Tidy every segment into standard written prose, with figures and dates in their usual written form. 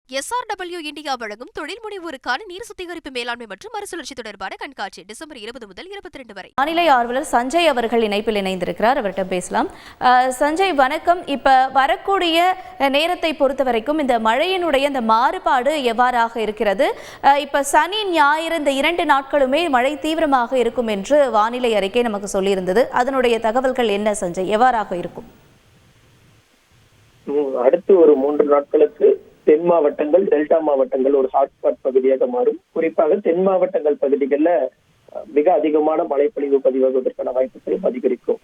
SRW India வழங்கும் தொழில் முனைவோருக்கான நீர் சுத்திகரிப்பு மேலாண்மை மற்றும் மறுசுழற்சி தொடர்பான கண்காட்சி டிசம்பர் 20 முதல் 22 வரை. வானிலை ஆர்வலர் சஞ்சய் அவர்கள் இணைப்பில் இணைந்திருக்கிறார். அவர்கிட்ட பேசலாம். சஞ்சய் வணக்கம். இப்ப வரக்கூடிய நேரத்தை பொறுத்த வரைக்கும் இந்த மழையினுடைய இந்த மாறுபாடு எவ்வாறாக இருக்கிறது? இப்ப சனி ஞாயிறு இந்த 2 நாட்களுமே மழை தீவிரமாக இருக்கும் என்று வானிலை அறிக்கை நமக்கு சொல்லியிருந்தது. அதனுடைய தகவல்கள் என்ன சஞ்சய்? எவ்வாறாக இருக்கும்? அடுத்து ஒரு 3 நாட்களுக்கு தென் மாவட்டங்கள், டெல்டா மாவட்டங்கள் ஒரு ஹாட்ஸ்பாட் பகுதியாக மாறும். குறிப்பாக தென் மாவட்டங்கள் பகுதிகளில் மிக அதிகமான மழைப்பொழிவு பதிவாகுவதற்கான வாய்ப்புகளும் அதிகரிக்கும்.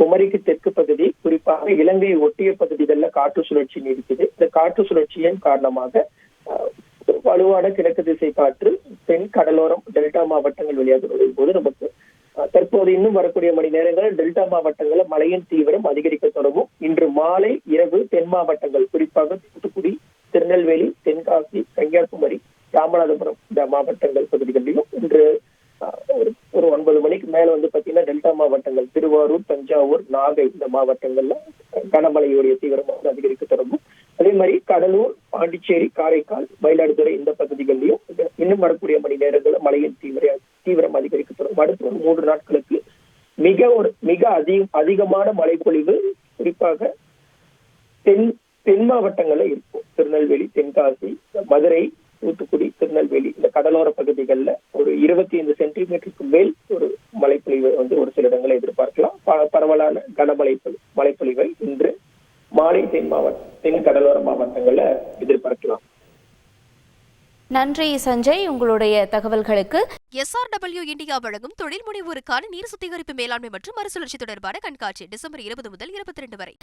குமரிக்கு தெற்கு பகுதி, குறிப்பாக இலங்கையை ஒட்டிய பகுதிகளில் காற்று சுழற்சி நீடிக்குது. இந்த காற்று சுழற்சியின் காரணமாக வலுவான கிழக்கு திசை காற்று தென் கடலோரம் டெல்டா மாவட்டங்கள் வழியாக நுழையும் போது நமக்கு தற்போது இன்னும் வரக்கூடிய மணி நேரங்களில் டெல்டா மாவட்டங்களில் மழையின் தீவிரம் அதிகரிக்க தொடங்கும். இன்று மாலை இரவு தென் மாவட்டங்கள், குறிப்பாக தூத்துக்குடி, திருநெல்வேலி, தென்காசி, கன்னியாகுமரி, ராமநாதபுரம் இந்த மாவட்டங்கள் பகுதிகளிலும் இன்று ஒரு 9 மணிக்கு மேல பாத்தீங்கன்னா டெல்டா மாவட்டங்கள் திருவாரூர், தஞ்சாவூர், நாகை இந்த மாவட்டங்கள்ல கனமழையுடைய தீவிரம் அதிகரிக்க தொடங்கும். அதே மாதிரி கடலூர், பாண்டிச்சேரி, காரைக்கால், மயிலாடுதுறை இந்த பகுதிகளிலும் இன்னும் வரக்கூடிய மணி நேரங்களில் மழையின் தீவிரம் அதிகரிக்க தொடங்கும். அடுத்த ஒரு 3 நாட்களுக்கு மிக அதிகமான மழைப்பொழிவு குறிப்பாக தென் மாவட்டங்கள்ல இருக்கும். திருநெல்வேலி, தென்காசி, மதுரை, தூத்துக்குடி, திருநெல்வேலி இந்த கடலோர பகுதிகளில் ஒரு 25 சென்டிமீட்டருக்கு மேல் ஒரு மழைப்பொழிவை ஒரு சில இடங்களை எதிர்பார்க்கலாம். பரவலான மழைப்பொழிவை இன்று மாலை தென் கடலோர மாவட்டங்கள்ல எதிர்பார்க்கலாம். நன்றி சஞ்சய், உங்களுடைய தகவல்களுக்கு. SRW இந்தியா வழங்கும் தொழில் முனைவோருக்கான நீர் சுத்திகரிப்பு மேலாண்மை மற்றும் மறுசுழற்சி தொடர்பான கண்காட்சி டிசம்பர் 20 முதல் 22 வரை.